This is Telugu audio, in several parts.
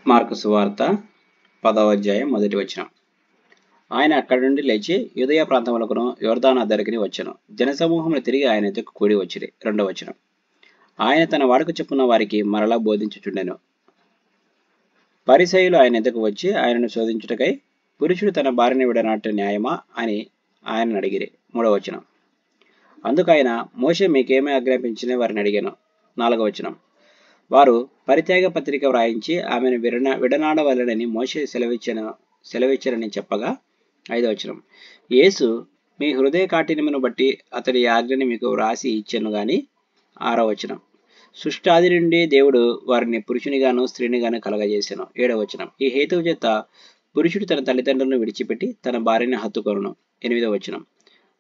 మార్కు సువార్త 10వ అధ్యాయం మొదటి వచనం. ఆయన అక్కడి నుండి లేచి యూదయ ప్రాంతములకును యోర్దాను అద్దరికిని వచ్చెను. జనసమూహములు తిరిగి ఆయన ఎద్దకు కూడి వచ్చిరి. 2వ వచనం. ఆయన తన వాడుక చొప్పున వారికి మరలా బోధించుచుండెను. పరిసయ్యులు ఆయన ఎద్దకు వచ్చి ఆయనను శోధించుటకై, పురుషుడు తన భార్యను విడనాట న్యాయమా అని ఆయనను అడిగిరి. 3వ వచనం. అందుకైన మోషే మీకేమీ ఆజ్ఞాపించిన వారిని అడిగాను. 4వ వచనం. వారు పరిత్యాగ పత్రిక వ్రాయించి ఆమెను విడనాడవలెనని మోషే సెలవిచ్చరని చెప్పగా. 5వ వచనం. యేసు మీ హృదయ కాఠిన్యమును బట్టి అతడి ఆజ్ఞని మీకు వ్రాసి ఇచ్చెను గాని. 6వ వచనం. సృష్టాది నుండి దేవుడు వారిని పురుషునిగాను స్త్రీనిగాను కలగజేసెను. 7వ వచనం. ఈ హేతువు చేత పురుషుడు తన తల్లిదండ్రులను విడిచిపెట్టి తన భార్యని హత్తుకొనును. 8వ వచనం.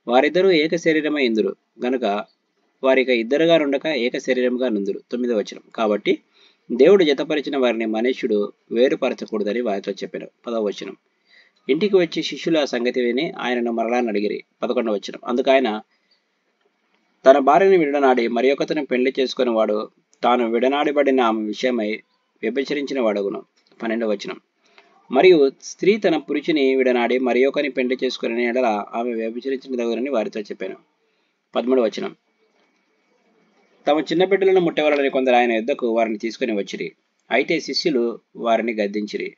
వారిద్దరూ ఏక శరీరమై ఇందురు గనుక వారిక ఇద్దరుగా నుండక ఏక శరీరముగా నుందురు. 9వ వచనం. కాబట్టి దేవుడు జతపరిచిన వారిని మనుష్యుడు వేరుపరచకూడదని వారితో చెప్పాను. 10వ వచనం. ఇంటికి వచ్చి శిష్యులు ఆ సంగతి విని ఆయనను మరలా అడిగిరి. 11వ వచనం. అందుకైన తన భార్యను విడనాడి మరి ఒకతను పెళ్లి చేసుకుని వాడు తాను విడనాడబడిన ఆమె విషయమై వ్యభిచరించిన వాడగును. 12వ వచనం. మరియు స్త్రీ తన పురుషుని విడనాడి మరి ఒకని పెళ్లి చేసుకుని ఎడల ఆమె వ్యభిచరించినదగునని వారితో చెప్పాను. 13వ వచనం. తమ చిన్న బిడ్డలను ముట్టవలనని కొందరు ఆయన యుద్ధకు వారిని తీసుకుని వచ్చిరి. అయితే శిష్యులు వారిని గద్దించిరి.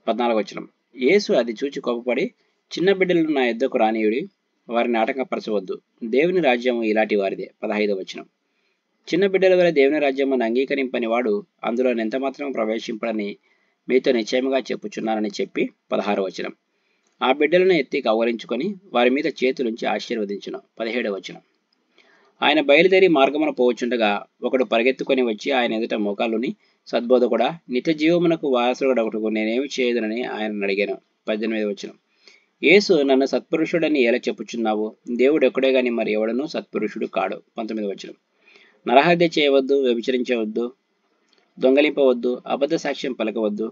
14వ వచనం. యేసు అది చూచి కోపపడి, చిన్న బిడ్డలను నా యుద్ధకు రానియుడి, వారిని ఆటంకపరచవద్దు, దేవుని రాజ్యము ఇలాంటి వారిదే. 15వ వచనం. చిన్న బిడ్డల వల్ల దేవుని రాజ్యమును అంగీకరింపని వాడు అందులో ఎంతమాత్రం ప్రవేశింపడని మీతో నిశ్చయముగా చెప్పుచున్నానని చెప్పి. 16వ వచనం. ఆ బిడ్డలను ఎత్తి కౌగలించుకొని వారి మీద చేతులుంచి ఆశీర్వదించును. 17వ వచనం. ఆయన బయలుదేరి మార్గమున పోవచ్చుండగా ఒకడు పరిగెత్తుకొని వచ్చి ఆయన ఎదుట మోకాలుని, సద్బోధకుడా, నిత్య జీవమునకు వారసుడొకటకు నేనేమి చేయదునని ఆయన అడిగాను. 18వ వచనం. యేసు నన్ను సత్పురుషుడని ఎలా చెప్పుచున్నావు? దేవుడు ఒక్కడే గాని మరి ఎవడనూ సత్పురుషుడు కాడు. 19వ వచనం. నరహత్య చేయవద్దు, వ్యభిచరించవద్దు, దొంగలింపవద్దు, అబద్ధ సాక్ష్యం పలకవద్దు,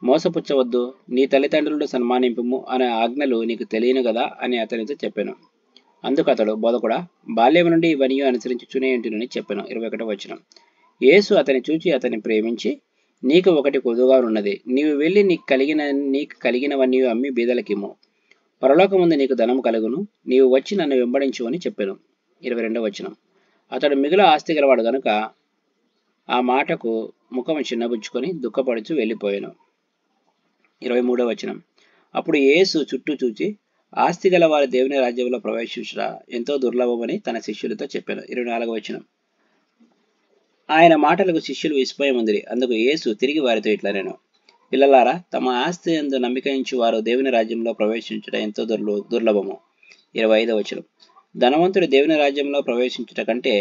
మోసపుచ్చవద్దు, నీ తల్లిదండ్రులను సన్మానింపుము అనే ఆజ్ఞలు నీకు తెలియను కదా అని అతనితో చెప్పాను. అందుకు అతడు, బోధకుడా, బాల్యం నుండి ఇవన్నీ అనుసరించుచునే ఉంటునని చెప్పాను. 21వ వచనం. యేసు అతని చూచి అతన్ని ప్రేమించి, నీకు ఒకటి కొదువుగా ఉన్నది, నీవు వెళ్ళి నీకు కలిగినవన్నీ అమ్మి బీదలకిమ్ము, పరలోకముందు నీకు ధనము కలుగును, నీవు వచ్చి నన్ను వెంబడించు అని చెప్పాను. 22వ వచనం. అతడు మిగుల ఆస్తి గలవాడు గనుక ఆ మాటకు ముఖము చిన్నబుచ్చుకొని దుఃఖపడుచు వెళ్ళిపోయాను. 23వ వచనం. అప్పుడు యేసు చుట్టూ చూచి, ఆస్తి గల వారు దేవుని రాజ్యంలో ప్రవేశించుట ఎంతో దుర్లభమని తన శిష్యులతో చెప్పాను. 24వ వచనం. ఆయన మాటలకు శిష్యులు విస్మయముందిరి. అందుకు యేసు తిరిగి వారితో ఇట్లా నేను, పిల్లలారా, తమ ఆస్తి యందు నమ్మికించు వారు దేవుని రాజ్యంలో ప్రవేశించుట ఎంతో దుర్లభము. 25వ వచనం. ధనవంతుడు దేవుని రాజ్యంలో ప్రవేశించుట కంటే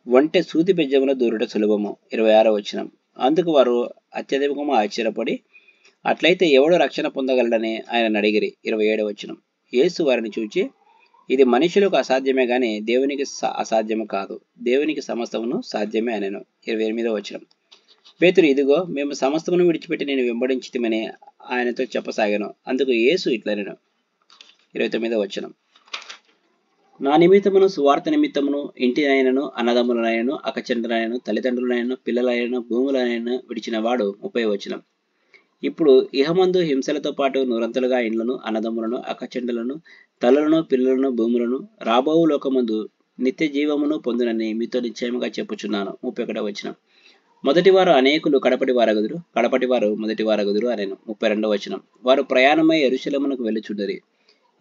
ఒంటె సూది బెజ్జమున దూరుట సులభము. 26వ వచనం. అందుకు వారు అత్యధికము ఆశ్చర్యపడి, అట్లయితే ఎవడు రక్షణ పొందగలడని ఆయన అడిగిరి. 27వ వచనం. యేసు వారిని చూచి, ఇది మనుషులకు అసాధ్యమే గాని దేవునికి అసాధ్యము కాదు, దేవునికి సమస్తమును సాధ్యమే అనెను. 28వ వచనం. పేతురు, ఇదిగో మేము సమస్తమును విడిచిపెట్టి నేను వెంబడించితిమని ఆయనతో చెప్పసాగాను. అందుకు యేసు ఇట్లనెను. 29వ వచనం. నా నిమిత్తమును సువార్త నిమిత్తమును ఇంటినైనను అన్నదమ్ములనైనను అక్కచెండ్రులనైనను తల్లిదండ్రులనైనను పిల్లలైనను భూములనైనను విడిచిన వాడు. 30వ వచనం. ఇప్పుడు ఇహమందు హింసలతో పాటు నూరంతలుగా ఇండ్లను, అన్నదమ్ములను, అక్కచెండులను, తల్లులను, పిల్లలను, భూములను రాబోవు లోకమందు నిత్య జీవమును పొందునని మీతో నిశ్చయముగా చెప్పుచున్నాను. 31వ వచనం. మొదటి వారు అనేకులు కడపటి వారగుదురు, కడపటి వారు మొదటి వారగుదురు అనెను. 32వ వచనం. వారు ప్రయాణమై యెరూషలేమునకు వెళ్ళుచుండిరి.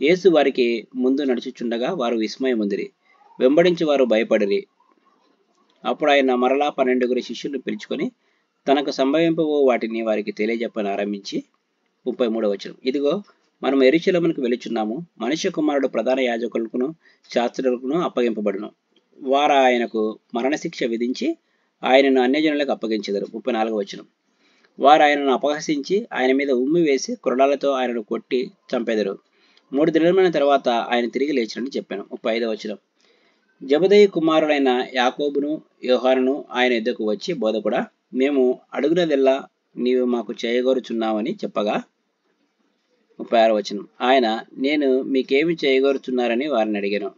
యేసు వారికి ముందు నడుచుచుండగా వారు విస్మయముందిరి, వెంబడించి వారు భయపడిరి. అప్పుడు ఆయన మరలా 12 శిష్యులను పిలుచుకొని తనకు సంభవింపబో వాటిని వారికి తెలియజెప్పని ఆరంభించి. 33వ వచనం. ఇదిగో మనం యెరూషలేమునకు వెళ్ళుచున్నాము, మనుష్య కుమారుడు ప్రధాన యాజకులకును శాస్త్రులకును అప్పగింపబడును, వారు ఆయనకు మరణశిక్ష విధించి ఆయనను అన్యజనులకు అప్పగించెదరు. 34వ వచనం. వారు ఆయనను అపహసించి ఆయన మీద ఉమ్మి వేసి కొరడాలతో ఆయనను కొట్టి చంపెదరు. 3 దినముల తర్వాత ఆయన తిరిగి లేచినని చెప్పాను. 35వ వచనం. జెబెదయి కుమారులైన యాకోబును యోహానును ఆయన యుద్ధకు వచ్చి, బోధకుడా, మేము అడుగునదెల్లా నీవు మాకు చేయగోరుచున్నావని చెప్పగా. 36వ వచనం. ఆయన, నేను మీకేమి చేయగోరుచున్నారని వారిని అడిగాను.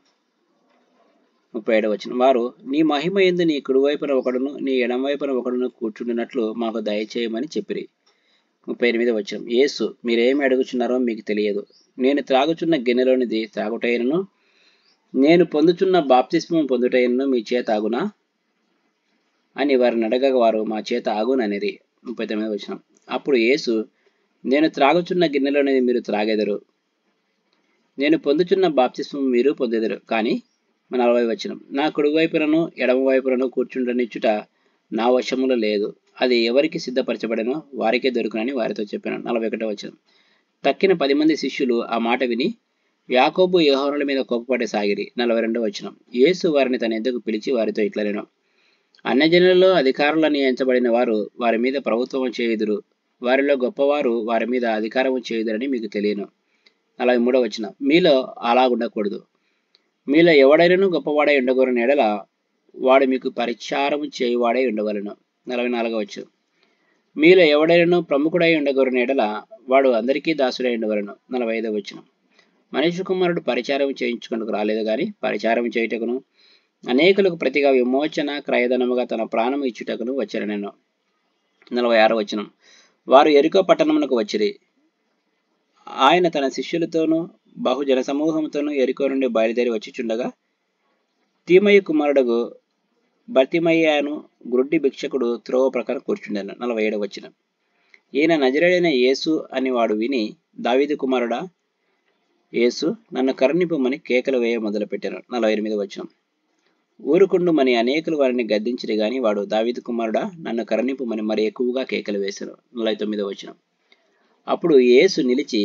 37వ వచనం. వారు, నీ మహిమ యందు నీ కుడివైపున ఒకడును నీ ఎడమవైపున ఒకడును కూర్చుండినట్లు మాకు దయచేయమని చెప్పిరి. 38వ వచనం. యేసు, మీరేమి అడుగుచున్నారో మీకు తెలియదు. నేను త్రాగుచున్న గిన్నెలోనిది త్రాగుటైనను నేను పొందుచున్న బాప్తిస్మం పొందుటైనను మీ చేత ఆగునా అని వారిని అడగగా వారు, మా చేత ఆగుననిరి. 39వ వచనం. అప్పుడు యేసు, నేను త్రాగుచున్న గిన్నెలోనిది మీరు త్రాగెదరు, నేను పొందుచున్న బాప్తిస్మం మీరు పొందెదరు. కానీ 40వ వచనం. నా కుడివైపునను ఎడమవైపునను కూర్చుండనిచ్చుట నా వశములో లేదు. అది ఎవరికి సిద్ధపరచబడనో వారికే దొరుకునని వారితో చెప్పాను. 41వ వచనం. తక్కిన 10 మంది శిష్యులు ఆ మాట విని యాకోబు యోహానుల మీద కోపపడసాగిరి. 42వ వచనం. యేసు వారిని తన యొద్దకు పిలిచి వారితో ఇట్లనెను, అన్యజనులలో అధికారులని ఎంచబడిన వారు వారి మీద ప్రభుత్వము చేయుదురు, వారిలో గొప్పవారు వారి మీద అధికారము చేయుదురని మీకు తెలియను. 43వ వచనం. మీలో అలాగుండకూడదు. మీలో ఎవడైనను గొప్పవాడై ఉండగోరిన ఎడల వాడు మీకు పరిచారము చేయువాడై ఉండవలెను. 44వ వచనం. మీలో ఎవడైనను ప్రముఖుడై ఉండగోరిన ఎడల వాడు అందరికీ దాసుడై ఉండవలెను. 45వ వచనం. మనిషి కుమారుడు పరిచారం చేయించుకున్నకు రాలేదు గాని పరిచారం చేయుటకును అనేకులకు ప్రతిగా విమోచన క్రయధనముగా తన ప్రాణము ఇచ్చుటకును వచ్చెనెను. 46వ వచనం. వారు యెరికో పట్టణమునకు వచ్చిరి. ఆయన తన శిష్యులతోనూ బహుజన సమూహముతోనూ యెరికో నుండి బయలుదేరి వచ్చిచుండగా తీమయి కుమారుడగు బర్తిమయ్యను గ్రుడ్డి భిక్షకుడు త్రోవ ప్రక్కన కూర్చుండెను. 47వ వచనం. ఈయన నజరేయుడైన యేసు అని వాడు విని, దావీదు కుమారుడా యేసు, నన్ను కరుణింపుమని కేకలు వేయ మొదలుపెట్టాను. 48వ వచనం. ఊరుకుండుమని అనేకులు వారిని గద్దించిరి గాని వాడు, దావీదు కుమారుడా నన్ను కరుణింపుమని మరి ఎక్కువగా కేకలు వేశాను. 49వ వచనం. అప్పుడు యేసు నిలిచి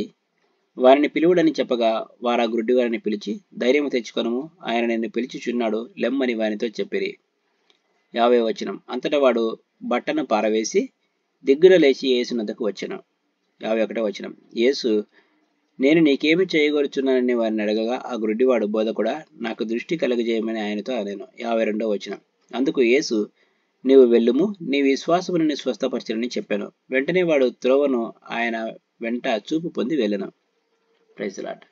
వారిని పిలువుడని చెప్పగా వారు ఆ గ్రుడ్డి వారిని పిలిచి, ధైర్యము తెచ్చుకొనుము, ఆయన నిన్ను పిలిచిచున్నాడు, లెమ్మని వారితో చెప్పిరి. 50వ వచనం. అంతటా వాడు బట్టను పారవేసి దిగ్గున లేచి యేసు నద్దకు వచ్చెను. 51వ వచనం. యేసు, నేను నీకేమి చేయగోరుచున్నానని వారిని అడగగా ఆ గ్రుడ్డివాడు, బోధకుడా నాకు దృష్టి కలుగజేయమని ఆయనతో అనెను. 52వ వచనం. అందుకు యేసు, నీవు వెళ్ళుము, నీ విశ్వాసము నిన్ను స్వస్థపరచునని చెప్పాను. వెంటనే వాడు త్రోవను ఆయన వెంట చూపు పొంది వెళ్ళెను. Praise the lord.